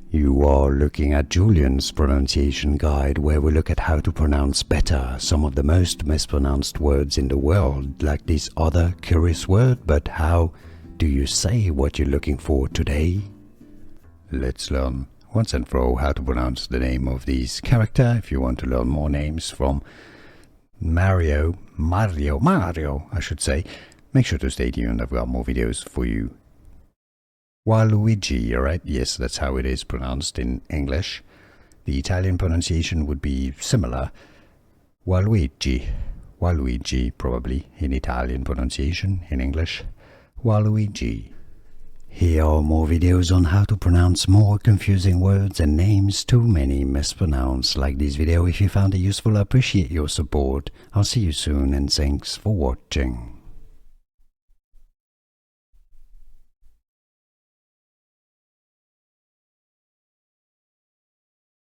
You are looking at Julian's pronunciation guide, where we look at how to pronounce better some of the most mispronounced words in the world, like this other curious word. But how do you say what you're looking for today? Let's learn once and for all how to pronounce the name of this character. If you want to learn more names from Mario, I should say, make sure to stay tuned. I've got more videos for you. Waluigi, alright? Yes, that's how it is pronounced in English. The Italian pronunciation would be similar. Waluigi. Waluigi, probably, in Italian pronunciation, in English. Waluigi. Here are more videos on how to pronounce more confusing words and names too many mispronounced. Like this video if you found it useful. I appreciate your support. I'll see you soon and thanks for watching.